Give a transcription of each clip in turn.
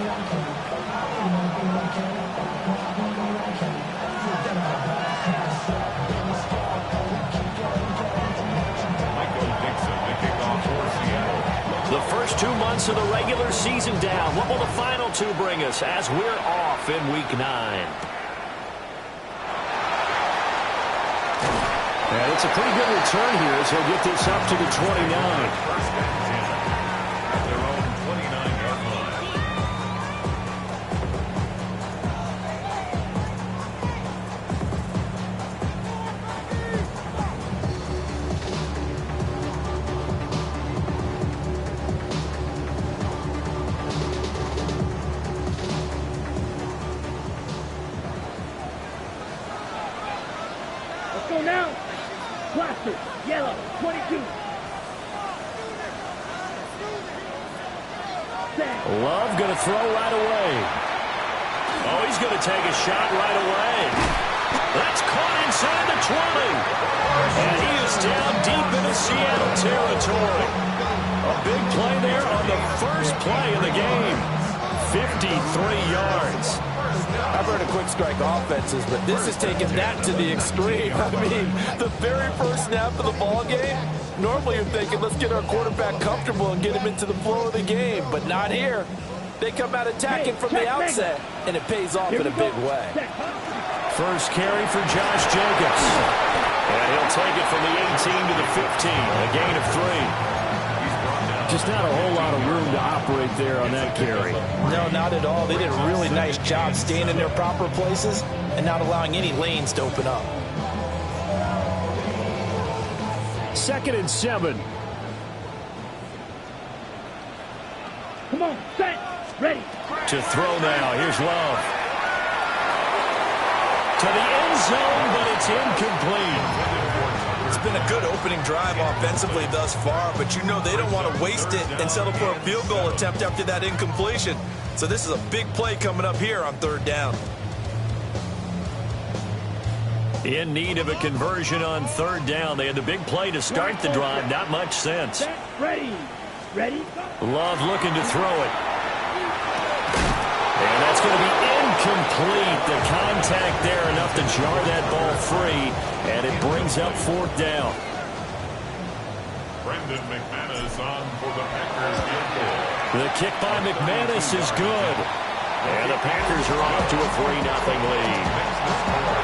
The first 2 months of the regular season down. What will the final 2 bring us as we're off in Week 9? And it's a pretty good return here as he'll get this up to the 29. Go now. Blaster, yellow, 22. Love going to throw right away. Oh, he's going to take a shot right away. That's caught inside the 20. And he is down deep into Seattle territory. A big play there on the first play of the game. 53 yards. I've heard of quick strike offenses, but this is taking that to the extreme. I mean, the very first snap of the ball game, normally you're thinking, let's get our quarterback comfortable and get him into the flow of the game, but not here. They come out attacking from the outset, and it pays off in a big way. First carry for Josh Jacobs. And he'll take it from the 18 to the 15, a gain of 3. Just not a whole lot of room to operate there on that carry. No, not at all. They did a really nice job staying in their proper places and not allowing any lanes to open up. 2nd and 7. Come on, set, ready. To throw now. Here's Love. To the end zone, but it's incomplete. It's been a good opening drive offensively thus far, but you know they don't want to waste it and settle for a field goal attempt after that incompletion. So this is a big play coming up here on 3rd down. In need of a conversion on 3rd down. They had the big play to start the drive. Not much sense. Ready. Ready. Love looking to throw it. And that's going to be incomplete. The contact there enough to jar that ball free. And it brings up 4th down. Brendan McManus on for the Packers field goal. The kick by McManus is good. And the Packers are off to a 3-0 lead.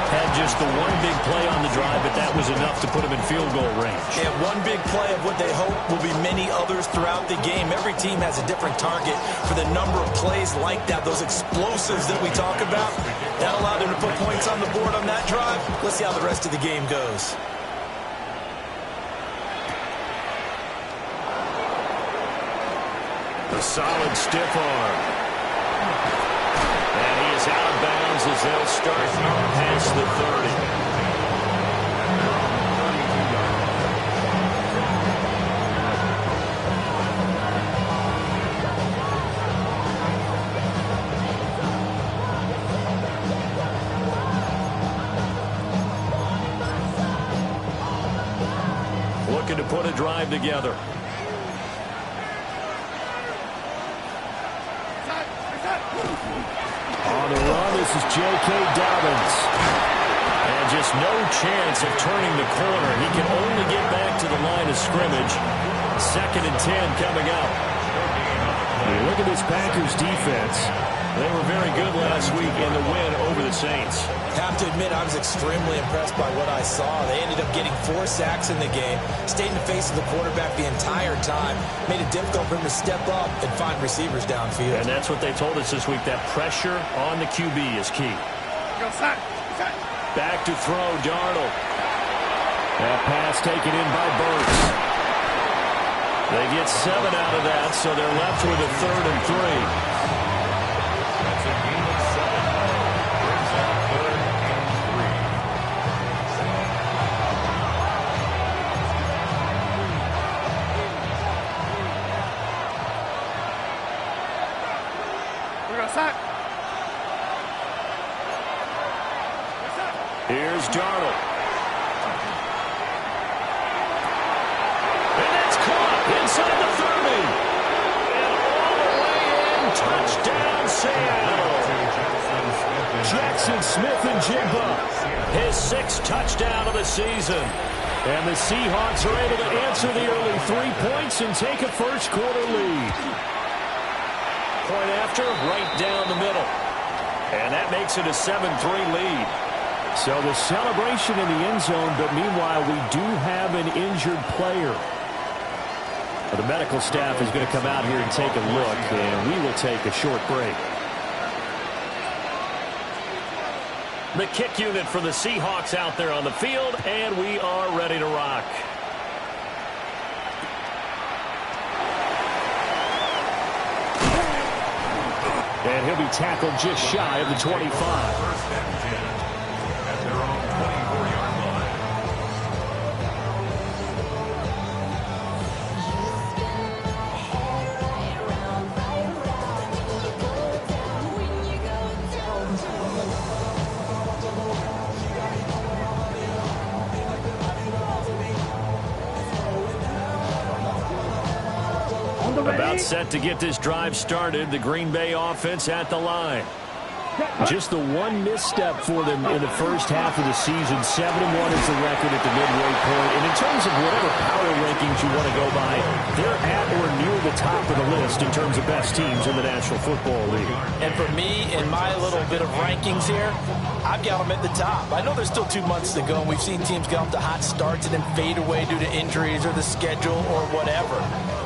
Had just the one big play on the drive, but that was enough to put them in field goal range. And one big play of what they hope will be many others throughout the game. Every team has a different target for the number of plays like that, those explosives that we talk about. That allowed them to put points on the board on that drive. Let's see how the rest of the game goes. A solid stiff arm. And he is out of bounds as they'll start past the 30. Looking to put a drive together. On the run, this is J.K. Dobbins. And just no chance of turning the corner. He can only get back to the line of scrimmage. 2nd and 10 coming up. You look at this Packers defense. They were very good last week in the win over the Saints. Have to admit, I was extremely impressed by what I saw. They ended up getting 4 sacks in the game, stayed in the face of the quarterback the entire time, made it difficult for him to step up and find receivers downfield. And that's what they told us this week, that pressure on the QB is key. Back to throw, Darnold. That pass taken in by Burks. They get 7 out of that, so they're left with a 3rd and 3. Here's Darnold. And that's caught inside the 30. And all the way in. Touchdown, Smith-Njigba, his 6th touchdown of the season. And the Seahawks are able to answer the early 3 points and take a first-quarter lead. Point after, right down the middle. And that makes it a 7-3 lead. So the celebration in the end zone, but meanwhile, we do have an injured player. The medical staff is going to come out here and take a look, and we will take a short break. The kick unit for the Seahawks out there on the field, and we are ready to rock. And he'll be tackled just shy of the 25. First and 10 at their own 24-yard line. About set to get this drive started. The Green Bay offense at the line. Just the one misstep for them in the first half of the season. 7-1 is the record at the midway point. And in terms of whatever power rankings you want to go by, they're at or near the top of the list in terms of best teams in the National Football League. And for me, in my little bit of rankings here, I've got them at the top. I know there's still 2 months to go, and we've seen teams get off to hot starts and then fade away due to injuries or the schedule or whatever.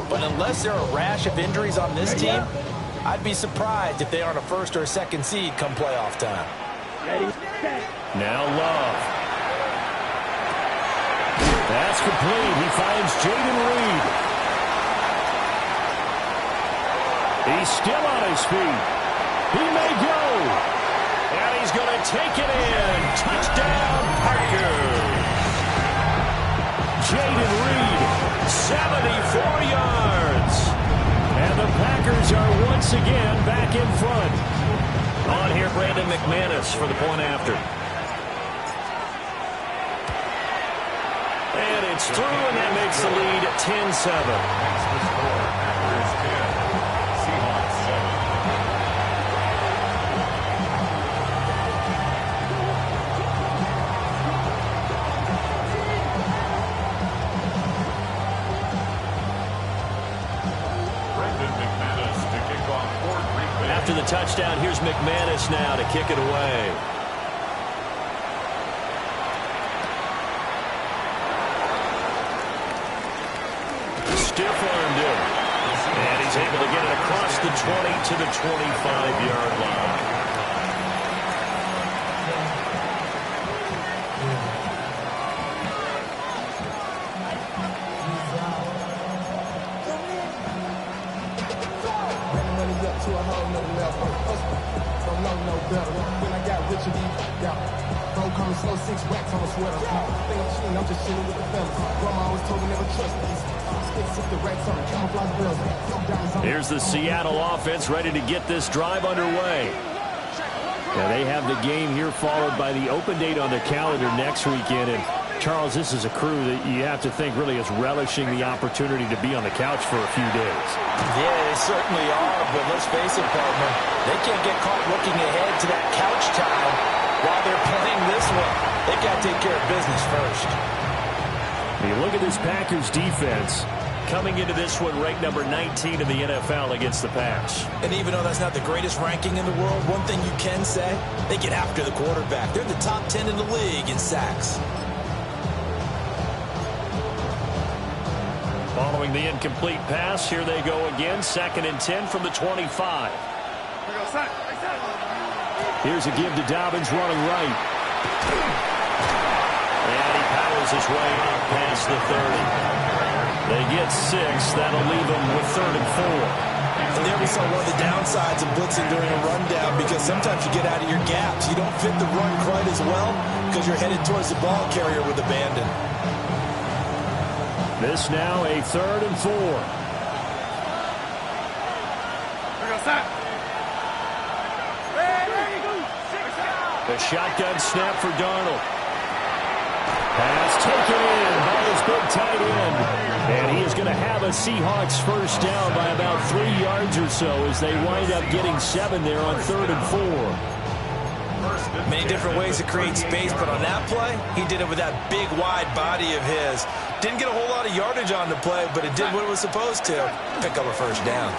But unless there are a rash of injuries on this team, I'd be surprised if they aren't a first or a second seed come playoff time. Now Love. That's complete. He finds Jaden Reed. He's still on his feet. He may go. And he's going to take it in. Touchdown, Packers. Jaden Reed, 74 yards. And the Packers are once again back in front. On here, Brandon McManus for the point after. And it's through, and that makes the lead 10-7. That's the score. Packers 10, Seahawks 7. After the touchdown, here's McManus now to kick it away. Stiff-armed him. And he's able to get it across the 20 to the 25-yard line. Here's the Seattle offense ready to get this drive underway. Now they have the game here followed by the open date on their calendar next weekend. And Charles, this is a crew that you have to think really is relishing the opportunity to be on the couch for a few days. Yeah, they certainly are, but let's face it, partner, they can't get caught looking ahead to that couch time while they're playing this one. They've got to take care of business first. You look at this Packers defense coming into this one ranked number 19 in the NFL against the pass. And even though that's not the greatest ranking in the world, one thing you can say, they get after the quarterback. They're in the top 10 in the league in sacks. Following the incomplete pass, here they go again. 2nd and 10 from the 25. Here's a give to Dobbins running right. And he powers his way up past the 30. They get 6. That'll leave them with 3rd and 4. And there we saw one of the downsides of blitzing during a rundown, because sometimes you get out of your gaps. You don't fit the run quite as well because you're headed towards the ball carrier with abandon. This now a 3rd and 4. The shotgun snap for Darnold. Pass taken in by his big tight end. And he is going to have a Seahawks first down by about 3 yards or so as they wind up getting 7 there on 3rd and 4. First Many different ways to create space, but on that play, he did it with that big, wide body of his. Didn't get a whole lot of yardage on the play, but it did what it was supposed to. Pick up a first down.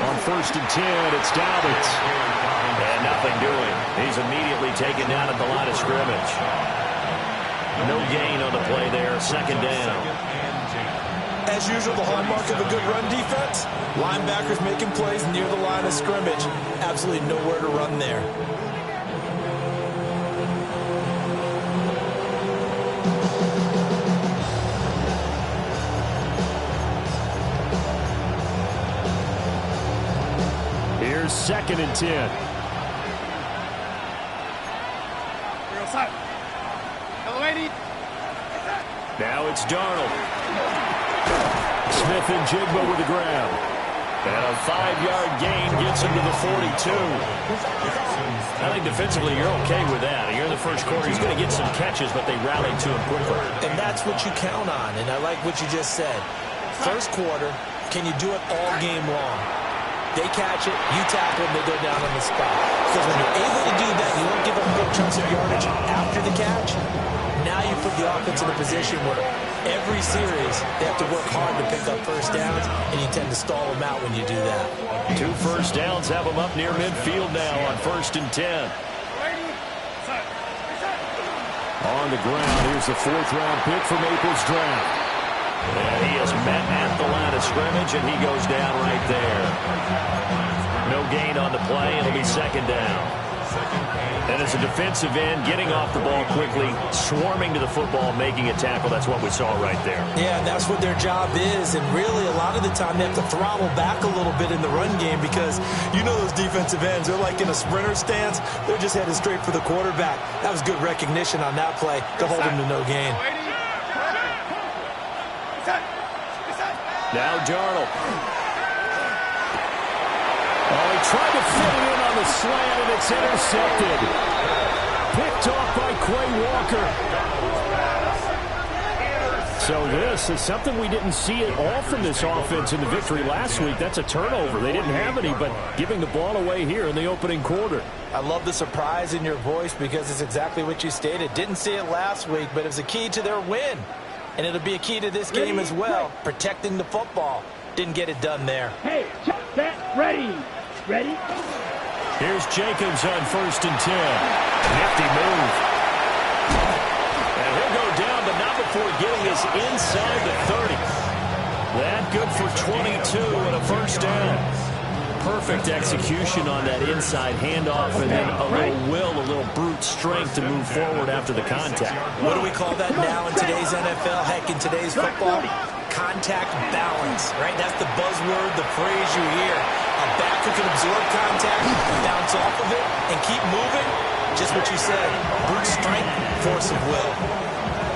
On 1st and 10, it's Dobbins. And nothing doing. He's immediately taken down at the line of scrimmage. No gain on the play there. 2nd down. As usual, the hallmark of a good run defense, linebackers making plays near the line of scrimmage. Absolutely nowhere to run there. Here's 2nd and 10. Now it's Darnold. Smith and Jigba with the grab. And a 5-yard gain gets him to the 42. I think defensively you're okay with that. You're in the first quarter. He's going to get some catches, but they rallied to him quickly. And that's what you count on, and I like what you just said. First quarter, can you do it all game long? They catch it, you tackle them, they go down on the spot. Because when you're able to do that, you don't give up big chunks of yardage after the catch. Now you put the offense in a position where every series they have to work hard to pick up first downs, and you tend to stall them out when you do that. 2 first downs have them up near midfield now on 1st and 10. On the ground, here's the 4th-round pick from April's draft. And he is met at the line of scrimmage, and he goes down right there. No gain on the play. It'll be 2nd down. And as a defensive end, getting off the ball quickly, swarming to the football, making a tackle, that's what we saw right there. Yeah, and that's what their job is. And really, a lot of the time, they have to throttle back a little bit in the run game because you know those defensive ends, they're like in a sprinter stance. They're just headed straight for the quarterback. That was good recognition on that play to hold him to no gain. Now Darnold. Oh, he tried to fit it in on the slant, and it's intercepted. Picked off by Quay Walker. So this is something we didn't see at all from this offense in the victory last week. That's a turnover. They didn't have any, but giving the ball away here in the opening quarter. I love the surprise in your voice because it's exactly what you stated. Didn't see it last week, but it was a key to their win. And it'll be a key to this game as well, protecting the football. Didn't get it done there. Hey, check that. Ready. Ready? Here's Jacobs on 1st and 10. Nifty move. And he'll go down, but not before getting us inside the 30. That good for 22 and a first down. Perfect execution on that inside handoff, and then a little will, a little brute strength to move forward after the contact. What do we call that now in today's NFL? Heck, in today's football? Contact balance, right? That's the buzzword, the phrase you hear. A back who can absorb contact, bounce off of it, and keep moving. Just what you said, brute strength, force of will.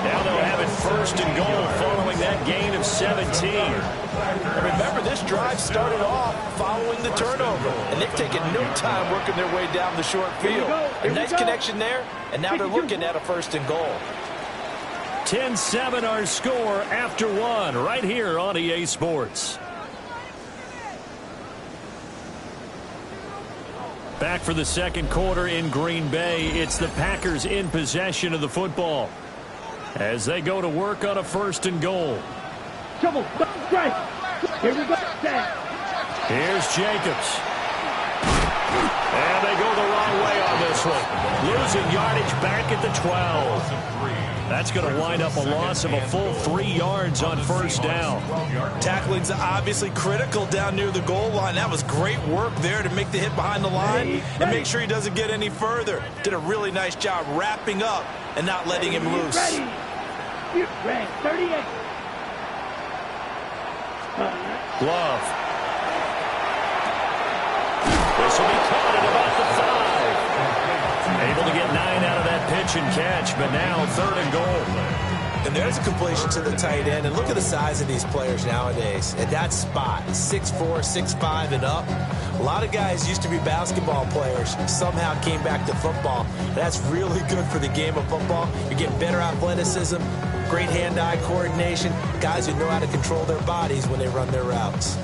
Now they'll have it 1st and goal following that gain of 17. And remember, this drive started off following the turnover, and they've taken no time working their way down the short field. A nice connection there, and now they're looking at a 1st and goal. 10-7 our score after 1 right here on EA Sports. Back for the 2nd quarter in Green Bay. It's the Packers in possession of the football as they go to work on a 1st and goal. Trouble. Strike. Here we go. Here's Jacobs. And they go the wrong way on this one. Losing yardage back at the 12. That's going to wind up a loss of a full 3 yards on 1st down. Tackling's obviously critical down near the goal line. That was great work there to make the hit behind the line and make sure he doesn't get any further. Did a really nice job wrapping up and not letting him loose. Ready. 38. Love. This will be caught at about the 5. Able to get 9 out of that pitch and catch, but now 3rd and goal. And there's a completion to the tight end. And look at the size of these players nowadays. At that spot, 6'4", 6'5", and up. A lot of guys used to be basketball players, somehow came back to football. That's really good for the game of football. You get better athleticism, great hand-eye coordination, guys who know how to control their bodies when they run their routes.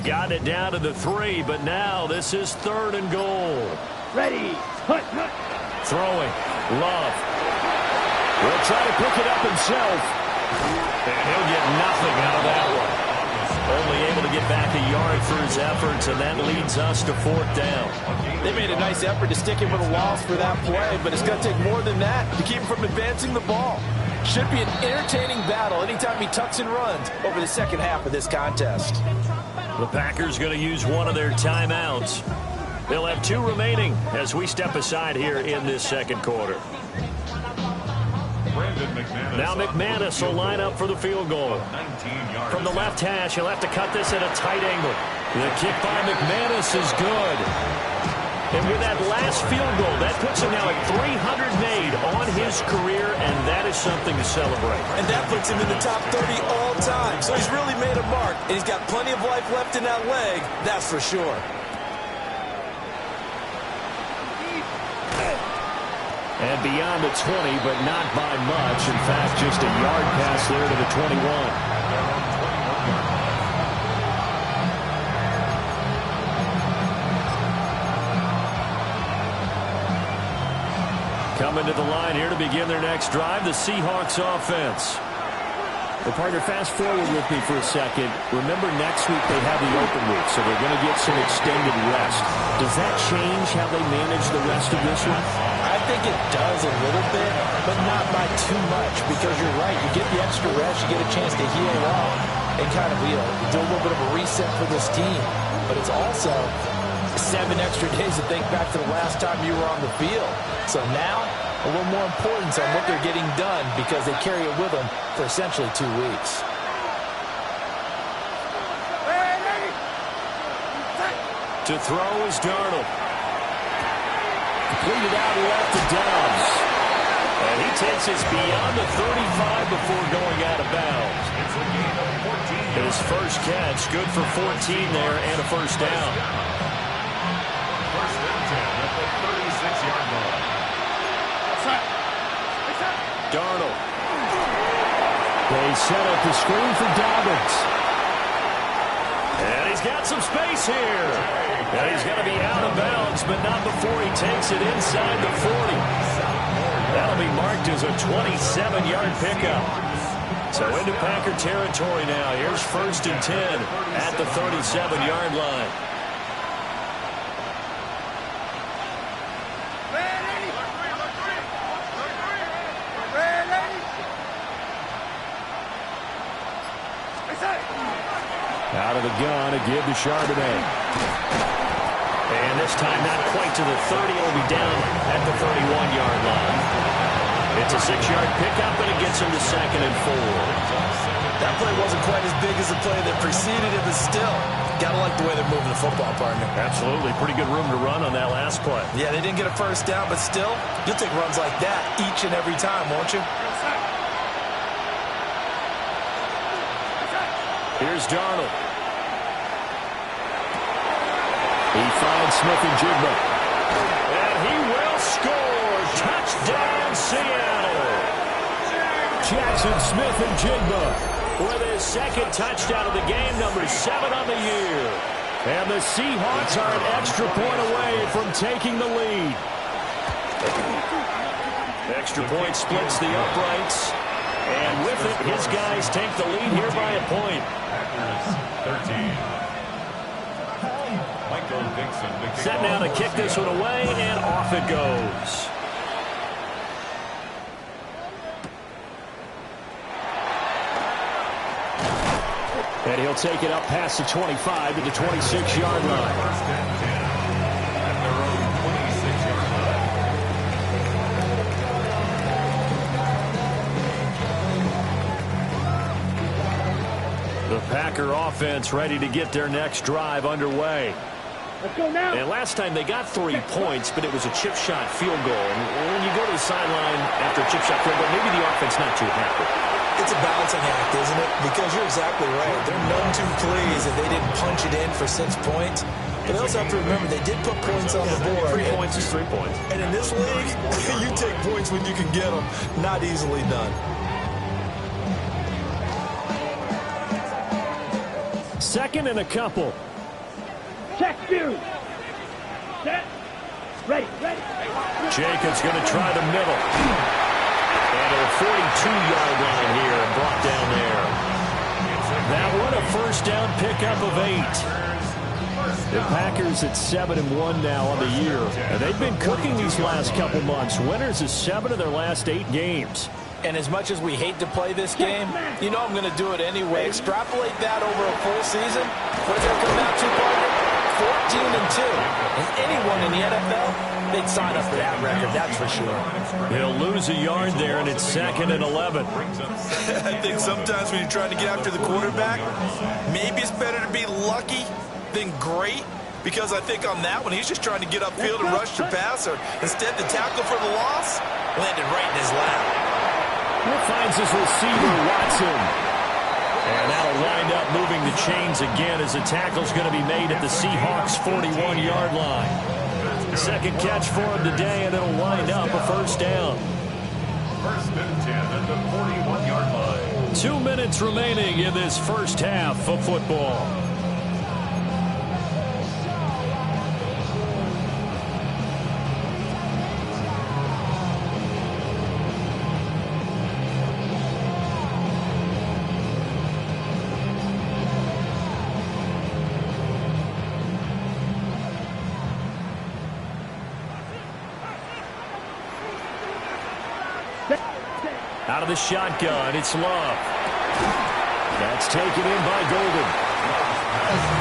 They've got it down to the 3, but now this is 3rd and goal. Ready. Hunt, hunt. Throwing. Love. Will try to pick it up himself. And he'll get nothing out of that one. Only able to get back a yard for his efforts, and that leads us to 4th down. They made a nice effort to stick him with a loss for that play, but it's going to take more than that to keep him from advancing the ball. Should be an entertaining battle anytime he tucks and runs over the second half of this contest. The Packers going to use one of their timeouts. They'll have 2 remaining as we step aside here in this second quarter. Now McManus will line up for the field goal. From the left hash, he'll have to cut this at a tight angle. The kick by McManus is good. And with that last field goal, that puts him now at 300 made on his career, and that is something to celebrate. And that puts him in the top 30 all time. So he's really made a mark, and he's got plenty of life left in that leg, that's for sure. And beyond the 20, but not by much. In fact, just a yard pass there to the 21. Coming to the line here to begin their next drive, the Seahawks offense. Well, partner, fast forward with me for a second. Remember, next week they have the open week, so they're going to get some extended rest. Does that change how they manage the rest of this one? I think it does a little bit, but not by too much, because you're right. You get the extra rest, you get a chance to heal up and kind of, do a little bit of a reset for this team. But it's also 7 extra days to think back to the last time you were on the field. So now, a little more importance on what they're getting done because they carry it with them for essentially 2 weeks. To throw is Darnold. Completed out left to Downs. And he takes us beyond the 35 before going out of bounds. His first catch, good for 14 there and a first down. First and 10 at the 36-yard line. Darnold. They set up the screen for Dobbins. And he's got some space here. And he's going to be out of bounds, but not before he takes it inside the 40. That'll be marked as a 27-yard pickup. So into Packer territory now. Here's 1st and 10 at the 37-yard line. Out of the gun, a give to Charbonnet. And this time not quite to the 30. It'll be down at the 31-yard line. It's a 6-yard pickup, and it gets him to 2nd and 4. That play wasn't quite as big as the play that preceded it, but still, gotta like the way they're moving the football, partner. Absolutely. Pretty good room to run on that last play. Yeah, they didn't get a first down, but still, you'll take runs like that each and every time, won't you? Here's Darnold. He finds Smith-Njigba. And he will score. Touchdown, Seattle. Jackson Smith-Njigba with his 2nd touchdown of the game, number 7 on the year. And the Seahawks are an extra point away from taking the lead. Extra point splits the uprights. And with it, his guys take the lead here by a point. Packers 13. Michael Dixon. Set now to kick this one away, and off it goes. And he'll take it up past the 25 to the 26-yard line. First and 10 at their own 26-yard line. The Packer offense ready to get their next drive underway. Let's go now. And last time they got 3 points, but it was a chip shot field goal. And when you go to the sideline after a chip shot field goal, maybe the offense not too happy. It's a balancing act, isn't it? Because you're exactly right. They're none too pleased that they didn't punch it in for 6 points. But they also have to remember they did put points on the board. 3 points is 3 points. And in this league, you take points when you can get them. Not easily done. 2nd and a couple. Check you. Set. Ready. Jacobs going to try the middle. And a 42-yard line here and brought down there. That one a first down pickup of 8. The Packers at 7-1 now on the year. And they've been cooking these last couple months. Winners of 7 of their last 8 games. And as much as we hate to play this game, you know I'm going to do it anyway. Extrapolate that over a full season. What's that come out to, partner? 14-2. And anyone in the NFL, they'd sign up for that record, that's for sure. He'll lose a yard there, and it's 2nd and 11. I think sometimes when you're trying to get after the quarterback, maybe it's better to be lucky than great, because I think on that one, he's just trying to get upfield and rush the passer. Instead, the tackle for the loss landed right in his lap. He finds his receiver, Watson. And that'll wind up moving the chains again as the tackle's going to be made at the Seahawks' 41-yard line. Second catch for him today, and it'll wind up a first down. First and 10 at the 41-yard line. 2 minutes remaining in this first half of football. Out of the shotgun, it's Love. That's taken in by Golden.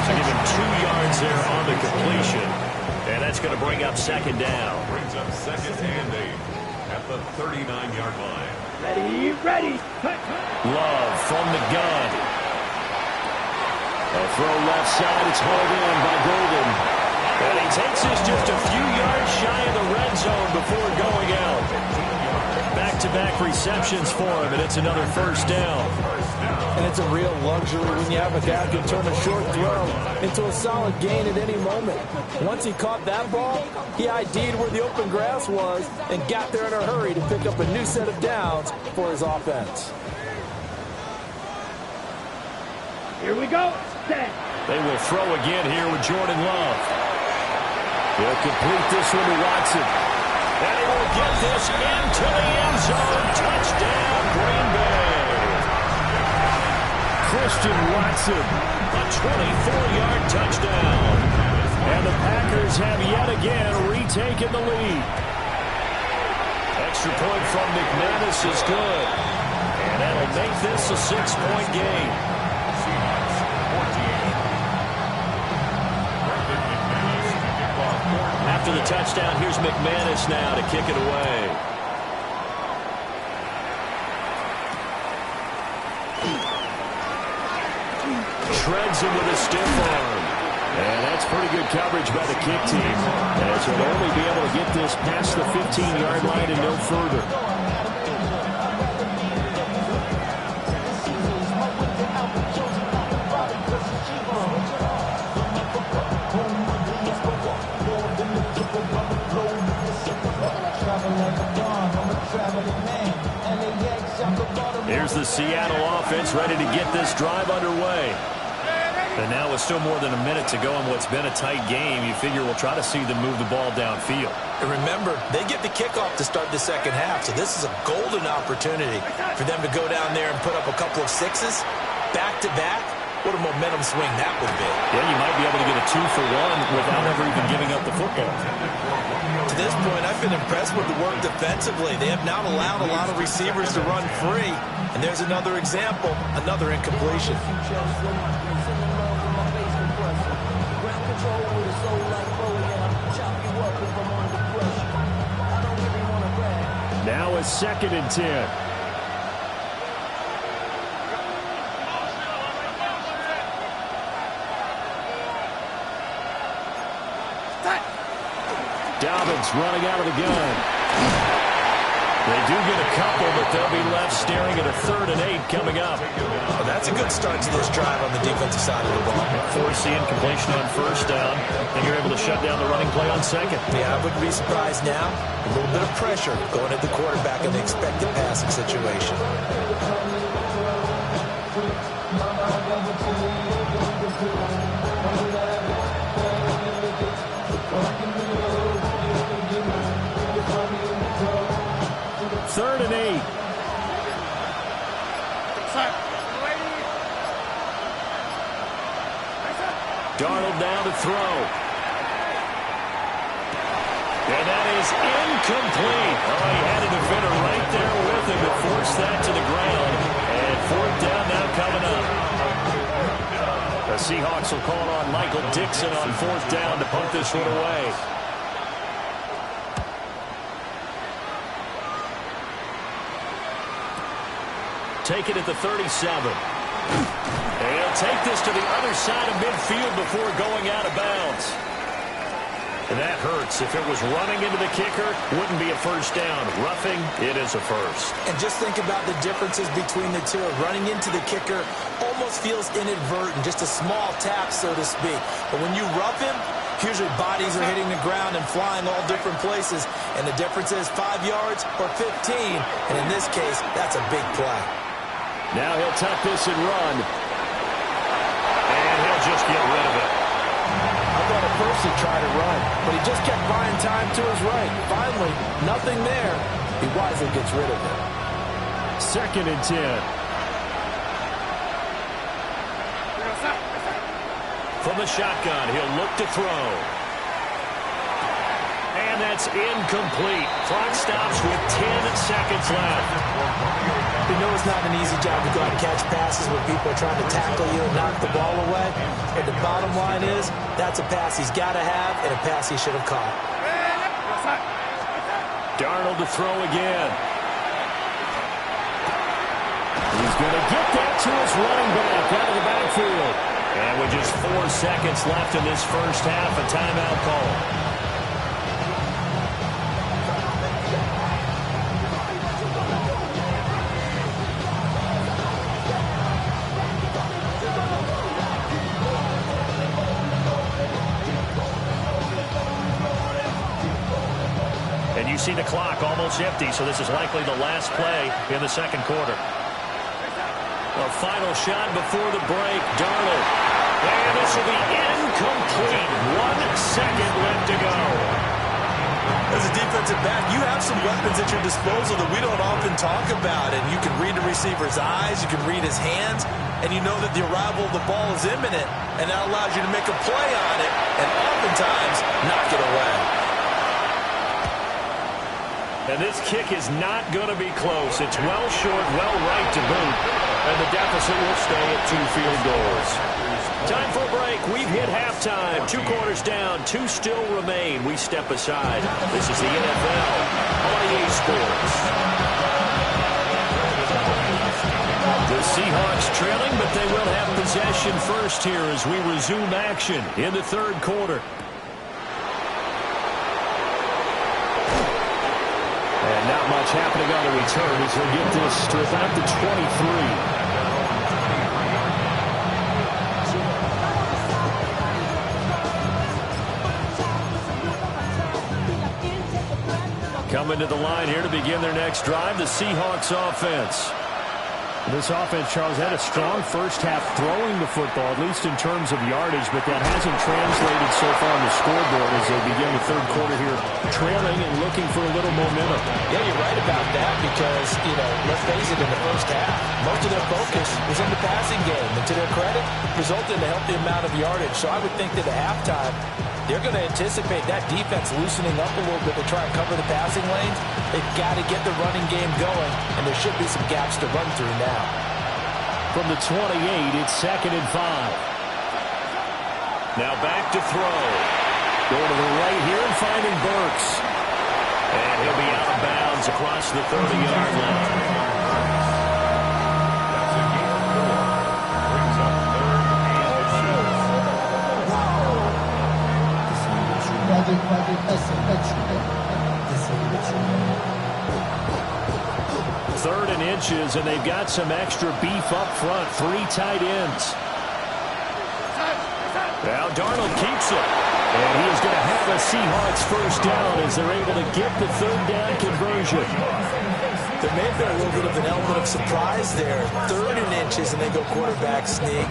So give him 2 yards there on the completion. And that's going to bring up second down. Brings up 2nd and 8 at the 39-yard line. Ready. Love from the gun. A throw left side, it's hauled in by Golden. And he takes this just a few yards shy of the red zone before going out. Back-to-back receptions for him, and it's another first down. And it's a real luxury when you have a guy who can turn a short throw into a solid gain at any moment. Once he caught that ball, he ID'd where the open grass was and got there in a hurry to pick up a new set of downs for his offense. Here we go. Set. They will throw again here with Jordan Love. He'll complete this one to Watson. And he will get this into the end zone. Touchdown, Green Bay. Christian Watson, a 24-yard touchdown. And the Packers have yet again retaken the lead. Extra point from McManus is good. And that'll make this a 6-point game. After the touchdown, here's McManus now to kick it away. Shreds him with a stiff arm. And that's pretty good coverage by the kick team, as he'll only be able to get this past the 15-yard line and no further. Here's the Seattle offense ready to get this drive underway. And now with still more than a minute to go in what's been a tight game, you figure we'll try to see them move the ball downfield. And remember, they get the kickoff to start the second half, so this is a golden opportunity for them to go down there and put up a couple of sixes back-to-back. What a momentum swing that would be. Yeah, you might be able to get a 2-for-1 without ever even giving up the football. To this point, I've been impressed with the work defensively. They have not allowed a lot of receivers to run free. And there's another example, another incompletion. Now it's 2nd and 10. Dobbins running out of the gun. They do get a couple, but they'll be left staring at a 3rd and 8 coming up. Well, that's a good start to this drive on the defensive side of the ball. Force the incompletion on first down, and you're able to shut down the running play on second. Yeah, I wouldn't be surprised now. A little bit of pressure going at the quarterback in the expected passing situation. 3rd and 8. Darnold now to throw. And that is incomplete. Oh, he had a defender right there with him to force that to the ground. And 4th down now coming up. The Seahawks will call on Michael Dixon on 4th down to punt this one away. Take it at the 37. And he'll take this to the other side of midfield before going out of bounds. And that hurts. If it was running into the kicker, wouldn't be a 1st down. Roughing, it is a 1st. And just think about the differences between the two. Running into the kicker almost feels inadvertent, just a small tap, so to speak. But when you rough him, usually bodies are hitting the ground and flying all different places. And the difference is 5 yards or 15. And in this case, that's a big play. Now he'll tuck this and run. And he'll just get rid of it. I thought at first he'd try to run, but he just kept buying time to his right. Finally, nothing there. He wisely gets rid of it. 2nd and 10. From the shotgun, he'll look to throw. And that's incomplete. Clock stops with 10 seconds left. You know it's not an easy job to go out and catch passes when people are trying to tackle you and knock the ball away. And the bottom line is, that's a pass he's got to have and a pass he should have caught. Darnold to throw again. He's going to get that to his running back out of the backfield. And with just 4 seconds left in this first half, a timeout call. You see the clock almost empty, so this is likely the last play in the 2nd quarter. A final shot before the break. Darnold. And this will be incomplete. 1 second left to go. As a defensive back, you have some weapons at your disposal that we don't often talk about. And you can read the receiver's eyes, you can read his hands, and you know that the arrival of the ball is imminent. And that allows you to make a play on it and oftentimes knock it away. And this kick is not going to be close. It's well short, well right to boot. And the deficit will stay at 2 field goals. Time for a break. We've hit halftime. 2 quarters down. 2 still remain. We step aside. This is the NFL on EA Sports. The Seahawks trailing, but they will have possession first here as we resume action in the 3rd quarter. And not much happening on the return as he'll get this to about the 23. Coming to the line here to begin their next drive, the Seahawks offense. This offense, Charles, had a strong first half throwing the football, at least in terms of yardage, but that hasn't translated so far on the scoreboard as they begin the 3rd quarter here, trailing and looking for a little momentum. Yeah, you're right about that because, let's face it, in the first half, most of their focus was in the passing game. And to their credit, resulted in a healthy amount of yardage. So I would think that at halftime, they're going to anticipate that defense loosening up a little bit to try and cover the passing lanes. They've got to get the running game going, and there should be some gaps to run through now. From the 28, it's 2nd and 5. Now back to throw. Going to the right here and finding Burks. And he'll be out of bounds across the 30-yard line. Third and inches, and they've got some extra beef up front. 3 tight ends. Now Darnold keeps it. And he is going to have a Seahawks first down as they're able to get the 3rd down conversion. There may have been a little bit of an element of surprise there. 3rd and inches, and they go quarterback sneak.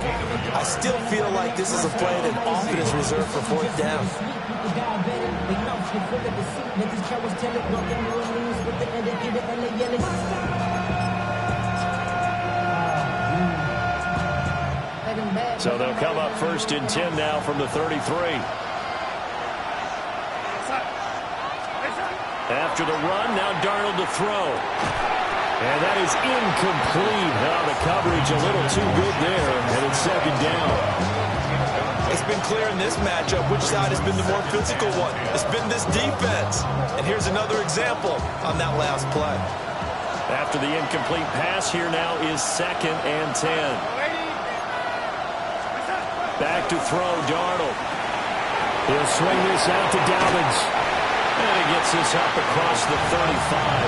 I still feel like this is a play that often is reserved for 4th down. So they'll come up 1st and 10 now from the 33. After the run, now Darnold to throw. And that is incomplete. Now the coverage a little too good there, and it's 2nd down. It's been clear in this matchup which side has been the more physical one. It's been this defense. And here's another example on that last play. After the incomplete pass, here now is 2nd and 10. Back to throw, Darnold. He'll swing this out to Dobbins. And he gets this up across the 35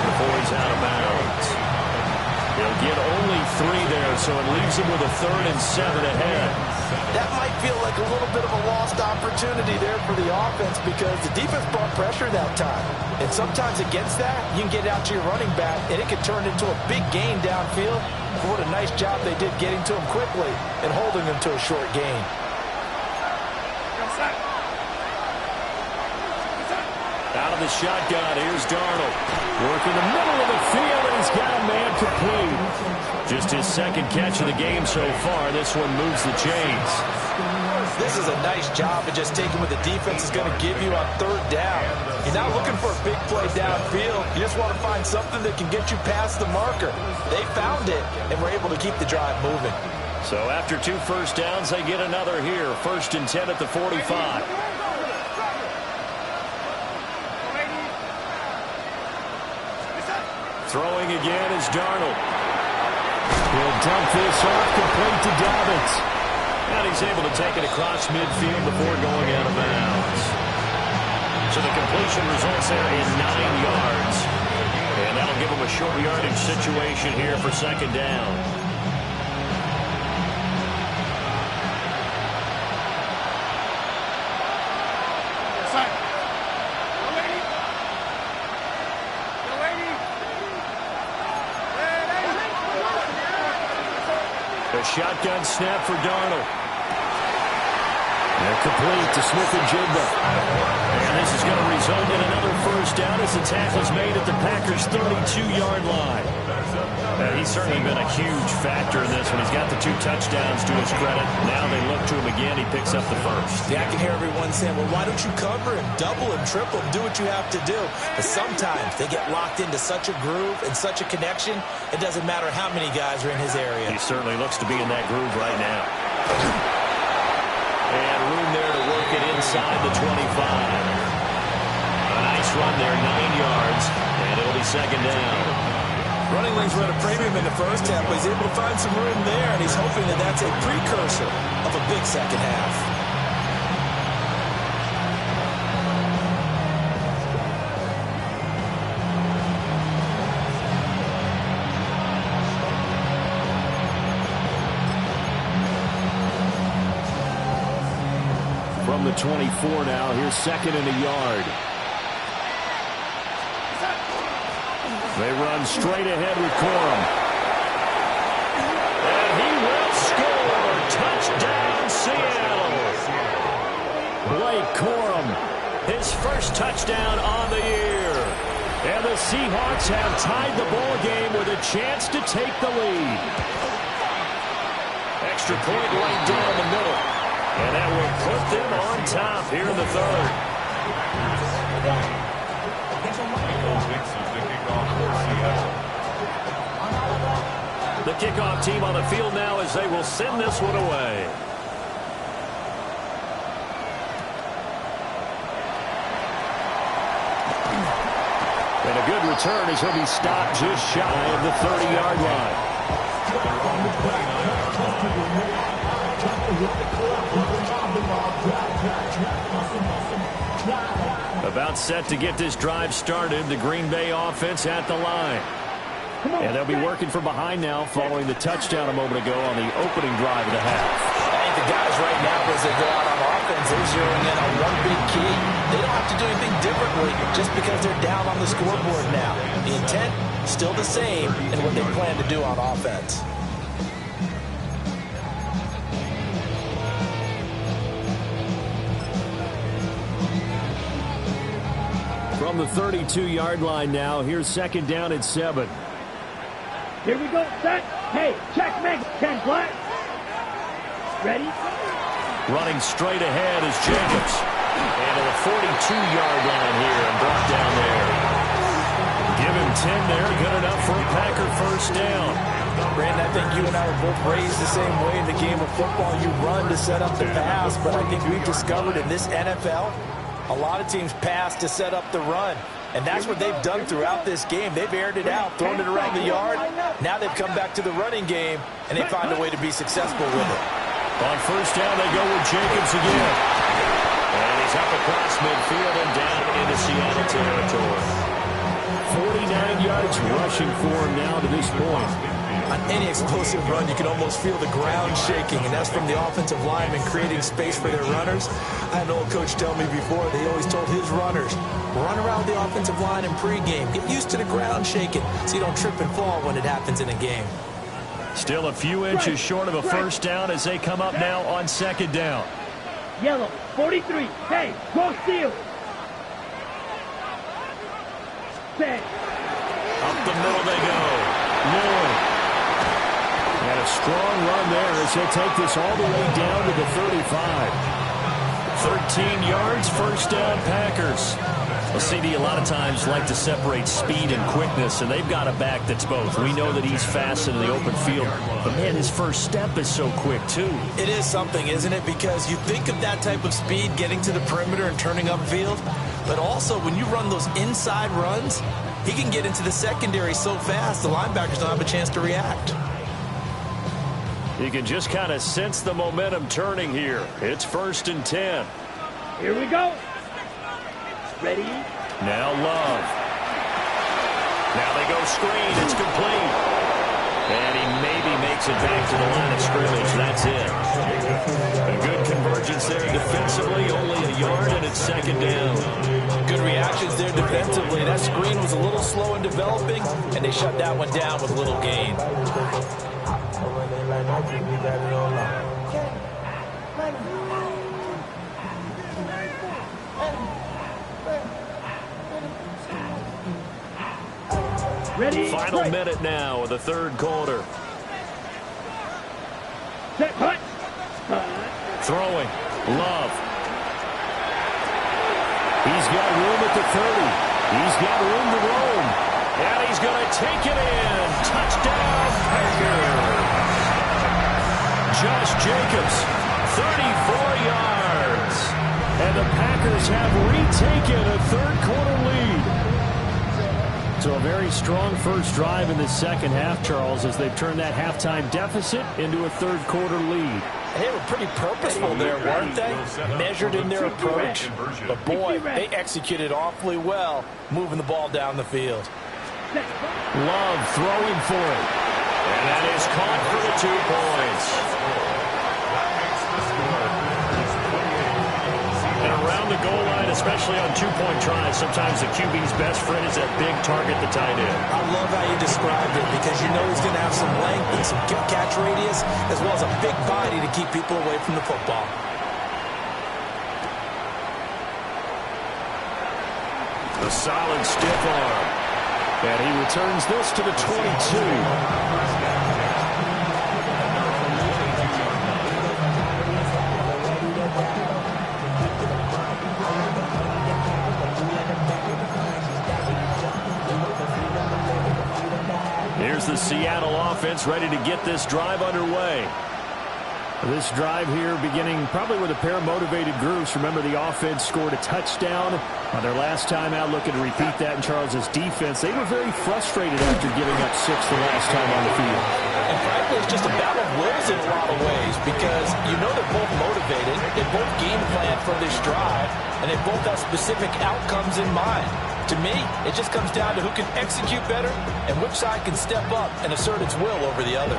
before he's out of bounds. He'll get only 3 there, so it leaves him with a 3rd and 7 ahead. That might feel like a little bit of a lost opportunity there for the offense because the defense brought pressure that time. And sometimes against that, you can get out to your running back, and it can turn into a big gain downfield. What a nice job they did getting to him quickly and holding him to a short gain. Out of the shotgun, here's Darnold. Working the middle of the field, and he's got a man complete. Just his 2nd catch of the game so far. This one moves the chains. This is a nice job of just taking what the defense is going to give you on 3rd down. You're not looking for a big play downfield. You just want to find something that can get you past the marker. They found it, and were able to keep the drive moving. So after 2 first downs, they get another here. 1st and 10 at the 45. Throwing again is Darnold. He'll dump this off complete to Dobbins. And he's able to take it across midfield before going out of bounds. So the completion results there in 9 yards. And that'll give him a short yardage situation here for 2nd down. Shotgun snap for Darnold. And complete to Smith-Njigba. And this is going to result in another 1st down as the tackle is made at the Packers' 32-yard line. And he's certainly been a huge factor in this one. He's got the 2 touchdowns to his credit. Now they look to him again. He picks up the 1st. Yeah, I can hear everyone saying, well, why don't you cover him, double him, triple him, do what you have to do. But sometimes they get locked into such a groove and such a connection, it doesn't matter how many guys are in his area. He certainly looks to be in that groove right now. And room there to work it inside the 25. A nice run there, 9 yards, and it'll be 2nd down. Running lanes were at a premium in the first half, but he's able to find some room there, and he's hoping that that's a precursor of a big 2nd half. From the 24 now, here's 2nd and a yard. They run straight ahead with Corum. And he will score. Touchdown, Seattle. Blake Corum, his 1st touchdown on the year. And the Seahawks have tied the ball game with a chance to take the lead. Extra point right down the middle. And that will put them on top here in the 3rd. The kickoff team on the field now as they will send this one away. And a good return as he'll be stopped just shy of the 30-yard line. About set to get this drive started, the Green Bay offense at the line. And they'll be working from behind now following the touchdown a moment ago on the opening drive of the half. I think the guys right now, as they go out on offense, they're zeroing in on one big key. They don't have to do anything differently just because they're down on the scoreboard now. The intent, still the same in what they plan to do on offense. From from the 32-yard line now. Here's second down and 7. Here we go, set. Hey, check, Meg. 10 black. Ready? Running straight ahead is Jacobs. And to the 42-yard line here and brought down there. Give him 10 there. Good enough for a Packer first down. Brandon, I think you and I were both raised the same way in the game of football. You run to set up the pass, but I think we've discovered in this NFL, a lot of teams pass to set up the run. And that's what they've done throughout this game. They've aired it out, thrown it around the yard. Now they've come back to the running game, and they find a way to be successful with it. On first down, they go with Jacobs again. And he's up across midfield and down into Seattle territory. 49 yards rushing for him now to this point. On any explosive run, you can almost feel the ground shaking, and that's from the offensive linemen creating space for their runners. I had an old coach tell me before, they always told his runners, run around the offensive line in pregame. Get used to the ground shaking so you don't trip and fall when it happens in a game. Still a few inches short of a first down as they come up now on second down. Yellow, 43. Hey, go steal. Set. Up the middle they go. Lloyd. And a strong run there as he'll take this all the way down to the 35. 13 yards, first down, Packers. Well, CD, a lot of times like to separate speed and quickness, and they've got a back that's both. We know that he's fast in the open field, but, man, his first step is so quick, too. It is something, isn't it? Because you think of that type of speed getting to the perimeter and turning upfield, but also when you run those inside runs, he can get into the secondary so fast the linebackers don't have a chance to react. You can just kind of sense the momentum turning here. It's first and 10. Here we go. Ready? Now Love. Now they go screen. It's complete. And he maybe makes it back to the line of scrimmage. That's it. A good convergence there defensively. Only a yard, and it's second down. Good reactions there defensively. That screen was a little slow in developing, and they shut that one down with a little gain. Ready? Final minute now of the third quarter. Set, cut. Throwing. Love. He's got room at the 30. He's got room to roam. And he's going to take it in. Touchdown, Packers. Josh Jacobs, 34 yards. And the Packers have retaken a third-quarter lead. So a very strong first drive in the second half, Charles, as they've turned that halftime deficit into a third-quarter lead. They were pretty purposeful there, weren't they? Measured in their approach. But, boy, they executed awfully well, moving the ball down the field. Love throwing for it. And that is caught for the 2 points. And around the goal line, especially on two-point tries, sometimes the QB's best friend is that big target, the tight end. I love how you described it because you know he's going to have some length and some catch radius as well as a big body to keep people away from the football. A solid stiff arm. And he returns this to the 22. Here's the Seattle offense ready to get this drive underway. This drive here beginning probably with a pair of motivated groups. Remember, the offense scored a touchdown on their last time out. Looking to repeat that in Charles's defense. They were very frustrated after giving up 6 the last time on the field. And frankly, it's just a battle of wills in a lot of ways because you know they're both motivated. They both game plan for this drive, and they both have specific outcomes in mind. To me, it just comes down to who can execute better and which side can step up and assert its will over the other.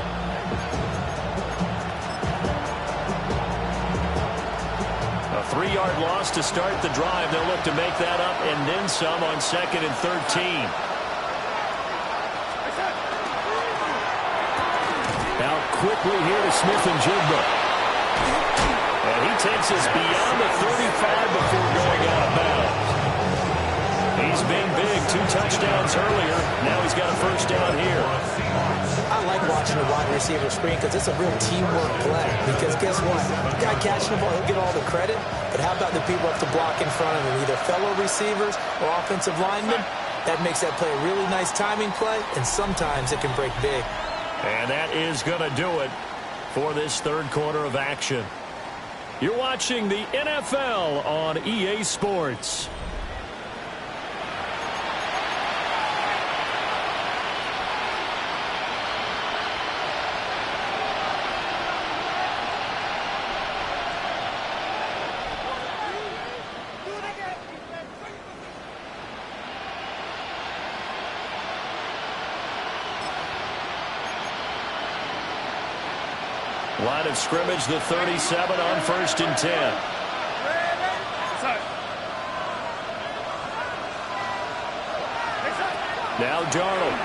A 3-yard loss to start the drive. They'll look to make that up and then some on 2nd and 13. Out quickly here to Smith and Jigba. And he takes us beyond the 35 before going out of bounds. He's been big. 2 touchdowns earlier. Now he's got a first down here. I like watching the wide receiver screen because it's a real teamwork play. Because guess what? The guy catching the ball, he'll get all the credit. But how about the people up to block in front of him, either fellow receivers or offensive linemen? That makes that play a really nice timing play, and sometimes it can break big. And that is going to do it for this third quarter of action. You're watching the NFL on EA Sports. Line of scrimmage, the 37 on 1st and 10. Now Darnold.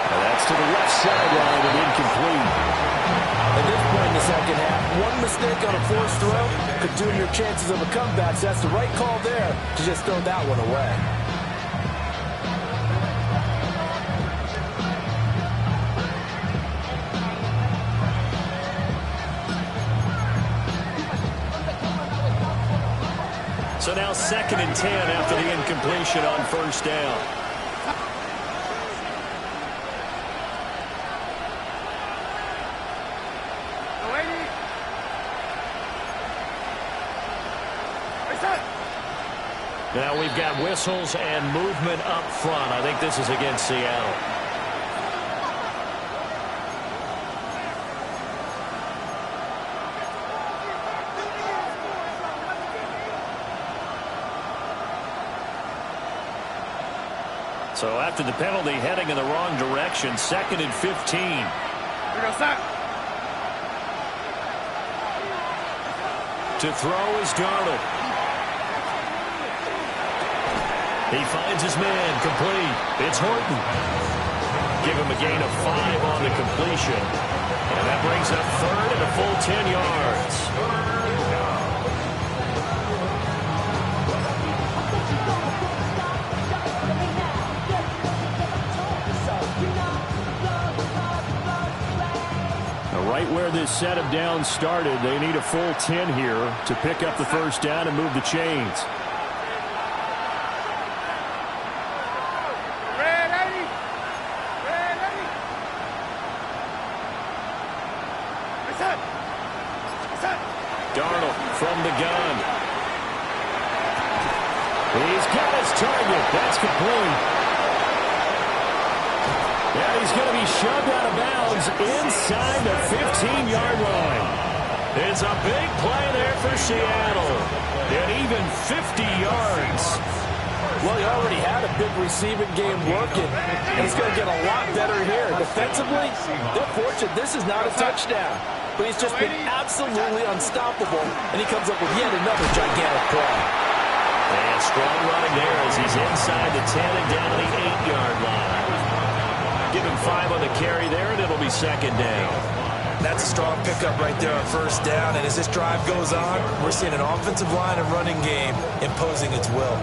And that's to the left sideline and incomplete. At this point in the second half, one mistake on a forced throw could doom your chances of a comeback. So that's the right call there to just throw that one away. So now 2nd and 10 after the incompletion on 1st down. Now we've got whistles and movement up front. I think this is against Seattle. So after the penalty, heading in the wrong direction, 2nd and 15. To throw is Darnold. He finds his man, complete. It's Horton. Give him a gain of 5 on the completion. And that brings up 3rd and a full 10 yards. Right where this set of downs started, they need a full 10 here to pick up the first down and move the chains. Darnold from the gun. He's got his target. That's complete. Yeah, he's going to be shoved out of bounds inside the 15-yard line. It's a big play there for Seattle. And even 50 yards. Well, he already had a big receiving game working, and he's going to get a lot better here. Defensively, they're fortunate this is not a touchdown. But he's just been absolutely unstoppable, and he comes up with yet another gigantic play. And strong running there as he's inside the 10 and down the 8-yard line. Give him 5 on the carry there, and it'll be 2nd down. That's a strong pickup right there on 1st down. And as this drive goes on, we're seeing an offensive line and running game imposing its will.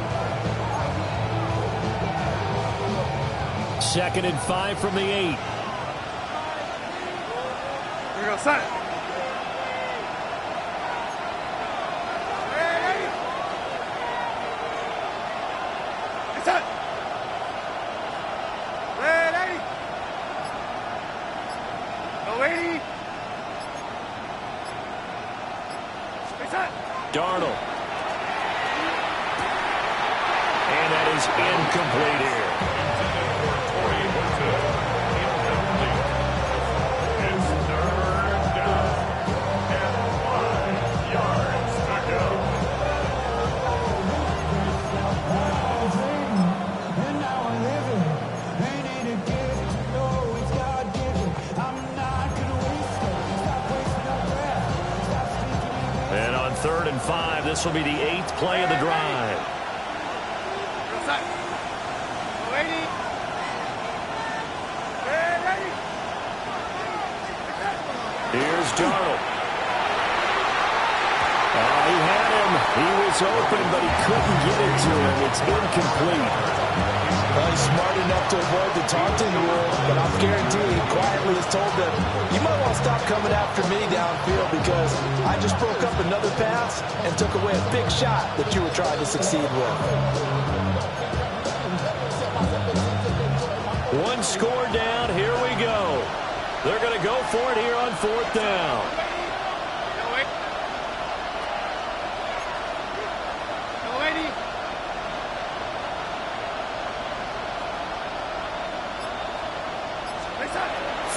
2nd and 5 from the 8. Here we go, son. Darnold. And that is incomplete here. It's 3rd down and 5 yards to go. And on 3rd and 5, this will be the 8th play of the drive. Here's Darnold. He had him. He was was open, but he couldn't get it to him. It's incomplete. Well, he's smart enough to avoid the taunting rule, but I'll guarantee he quietly has told them, you might want to stop coming after me downfield because I just broke up another pass and took away a big shot that you were trying to succeed with. One score down. Here we go. They're going to go for it here on 4th down.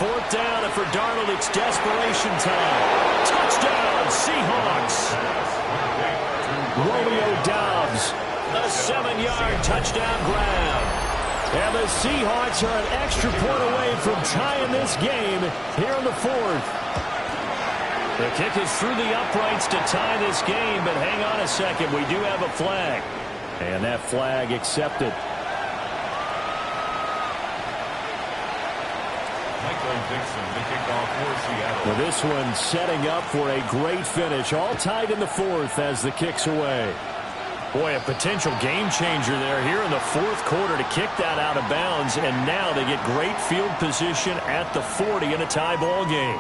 Fourth down, and for Darnold, it's desperation time. Touchdown, Seahawks. Romeo Doubs, a 7-yard touchdown grab. And the Seahawks are an extra point away from tying this game here in the 4th. The kick is through the uprights to tie this game, but hang on a second. We do have a flag. And that flag accepted. Well, this one setting up for a great finish. All tied in the 4th as the kick's away. Boy, a potential game changer there here in the 4th quarter to kick that out of bounds. And now they get great field position at the 40 in a tie ball game.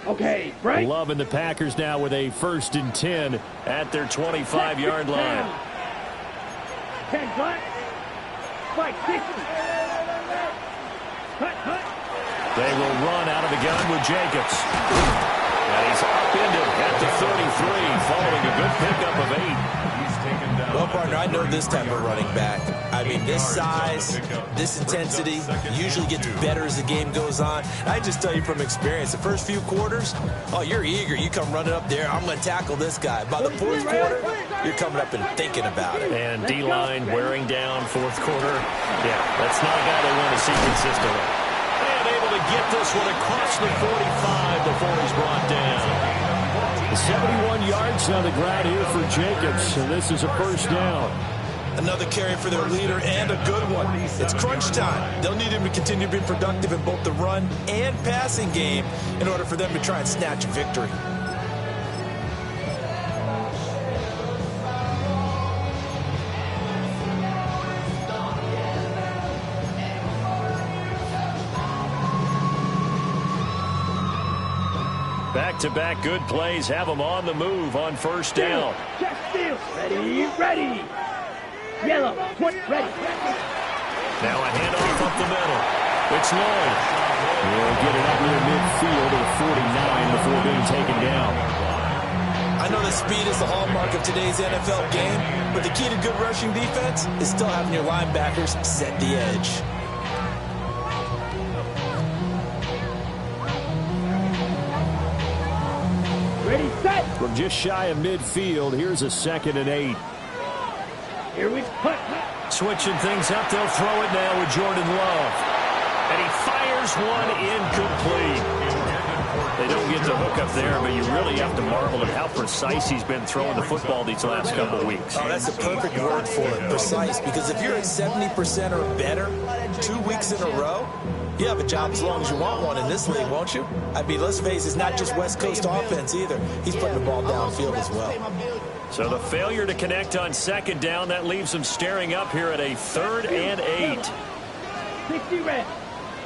Okay, Frank. Loving the Packers now with a 1st and 10 at their 25-yard line. 10 black. Spike 60. Cut. They will run out of the gun with Jacobs. And he's upended at the 33 following a good pickup of 8. Well, partner, I know this type of running back. I mean, this size, this intensity usually gets better as the game goes on. I just tell you from experience, the first few quarters, oh, you're eager. You come running up there, I'm going to tackle this guy. By the 4th quarter, you're coming up and thinking about it. And D-line wearing down 4th quarter. Yeah, that's not a guy they want to see consistently. And able to get this one across the 45 before he's brought down. 71 yards on the ground here for Jacobs, and this is a 1st down. Another carry for their leader and a good one. It's crunch time. They'll need him to continue to be productive in both the run and passing game in order for them to try and snatch a victory. Back-to-back good plays have them on the move on 1st down. Check steal. Ready. Yellow. Ready. Now a handoff up the middle. It's Lloyd. He'll get it up near midfield to the 49 before being taken down. I know that speed is the hallmark of today's NFL game, but the key to good rushing defense is still having your linebackers set the edge. Ready, set. From just shy of midfield, here's a 2nd and 8. Here we cut. Switching things up, they'll throw it now with Jordan Love. And he fires one incomplete. They don't get the hook up there, but you really have to marvel at how precise he's been throwing the football these last couple of weeks. Oh, that's the perfect word for it, precise, because if you're at 70% or better 2 weeks in a row, you have a job as long as you want one in this league, won't you? I mean, let's face it, it's not just West Coast offense either. He's putting the ball downfield as well. So the failure to connect on 2nd down, that leaves them staring up here at a 3rd and 8. 60 red.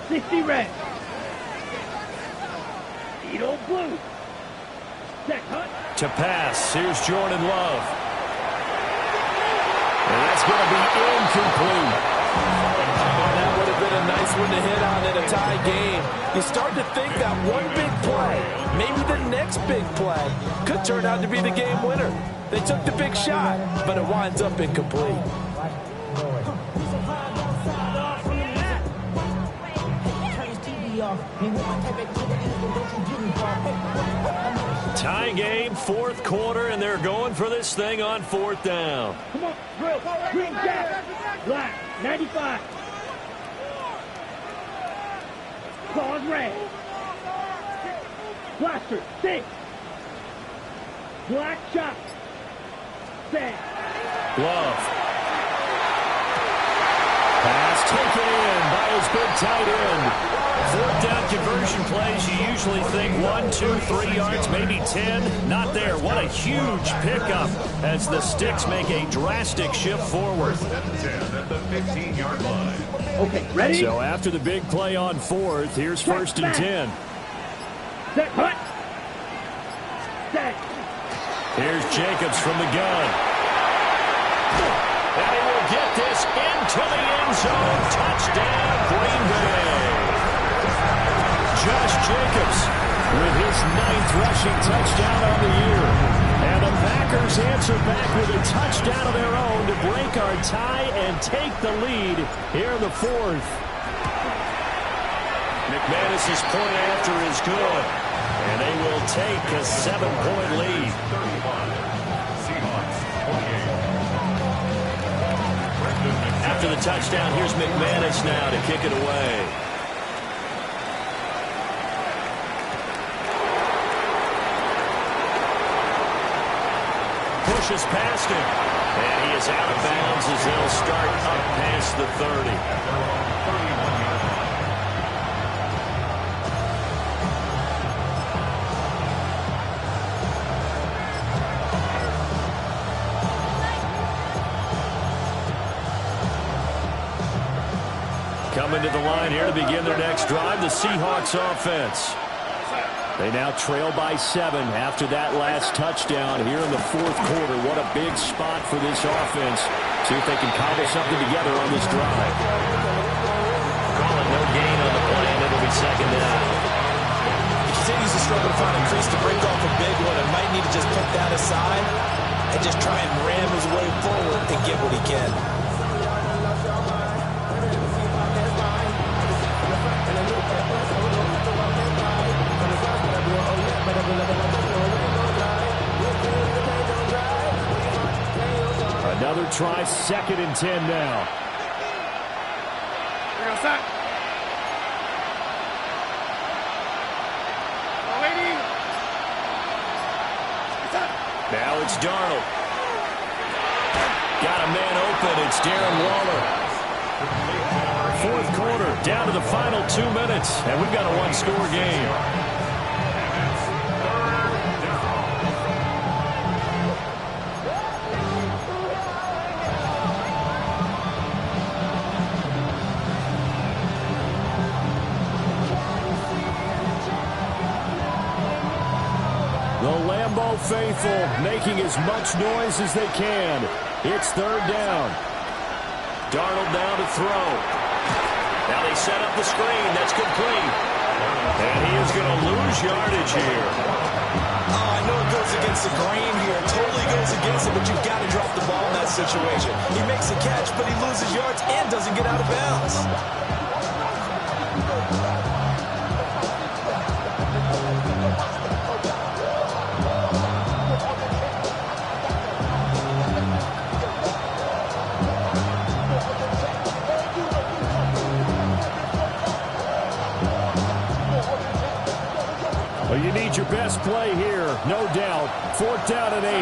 60 red. Edo blue. Check, Hunt. To pass, here's Jordan Love. And that's going to be incomplete. Oh, that would have been a nice one to hit on in a tie game. You start to think that one big play, maybe the next big play, could turn out to be the game winner. They took the big shot, but it winds up incomplete. Tie game, 4th quarter, and they're going for this thing on 4th down. Come on, drill. Green jacket. Black. 95. Claws red. Blaster. 6. Black shot. 7. Love. Pass taken in by has been tight end. Fourth down conversion plays, you usually think 1, 2, 3 yards, maybe 10. Not there. What a huge pickup as the Sticks make a drastic shift forward. 10 at the 15-yard line. Okay, ready? So after the big play on fourth, here's first and 10. Set, hut. Set. Here's Jacobs from the gun. And he will get this into the end zone. Touchdown, Green Bay. Josh Jacobs with his 9th rushing touchdown on the year. And the Packers answer back with a touchdown of their own to break our tie and take the lead here in the fourth. McManus's point after is good. And they will take a 7-point lead. 35. Seahawks 28. After the touchdown, here's McManus now to kick it away. Pushes past him. And he is out of bounds as they'll start up past the 30. Coming to the line here to begin their next drive, the Seahawks offense. They now trail by 7 after that last touchdown here in the fourth quarter. What a big spot for this offense. See if they can cobble something together on this drive. Call it no gain on the play, and it'll be second down. He continues to struggle to find a crease to break off a big one and might need to just put that aside and just try and ram his way forward and get what he can. Another try, 2nd and 10 now. Now it's Darnold. Got a man open. It's Darren Waller. Fourth quarter, down to the final 2 minutes, and we've got a one-score game. Faithful making as much noise as they can. It's 3rd down. Darnold now to throw. Now they set up the screen. That's complete. And he is going to lose yardage here. Oh, I know it goes against the grain here. Totally goes against it, but you've got to drop the ball in that situation. He makes a catch, but he loses yards and doesn't get out of bounds. Well, you need your best play here, no doubt. 4th down and 8.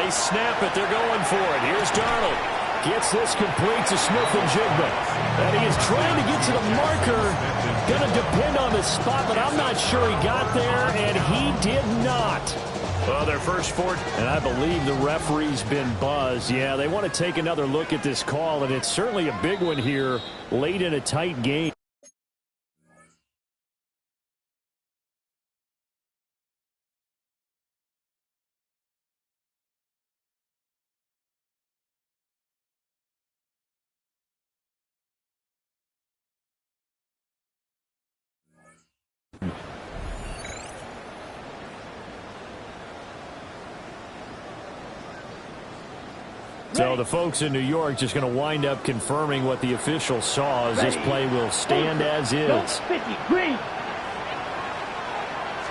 They snap it. They're going for it. Here's Darnold. Gets this complete to Smith and Jigba. And he is trying to get to the marker. Going to depend on the spot, but I'm not sure he got there, and he did not. Well, their first 4, and I believe the referee's been buzzed. Yeah, they want to take another look at this call, and it's certainly a big one here late in a tight game. So the folks in New York just going to wind up confirming what the official saw as this play will stand as is. 50, green.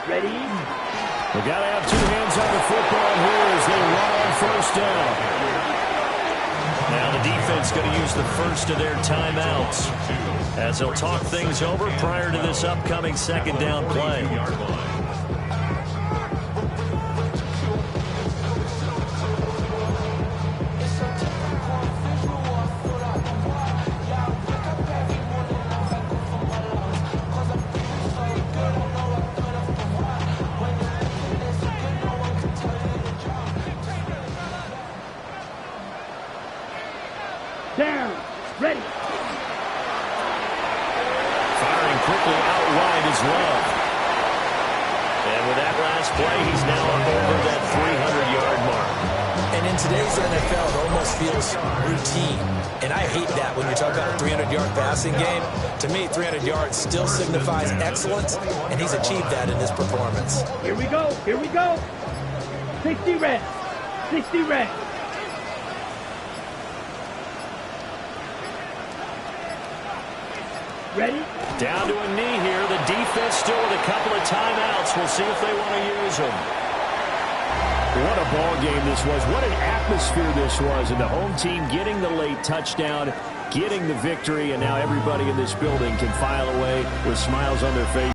Ready? We got to have 2 hands on the football here as they run on 1st down. Now the defense going to use the first of their timeouts as they'll talk things over prior to this upcoming 2nd down play. down. Ready. Firing quickly out wide is Love. And with that last play, he's now up over that 300-yard mark. And in today's NFL, it almost feels routine. And I hate that when you talk about a 300-yard passing game. To me, 300 yards still signifies excellence, and he's achieved that in this performance. Here we go. Here we go. 60 red. 60 red. Ready? Down to a knee here. The defense still with a couple of timeouts. We'll see if they want to use them. What a ball game this was. What an atmosphere this was. And the home team getting the late touchdown, getting the victory, and now everybody in this building can file away with smiles on their face.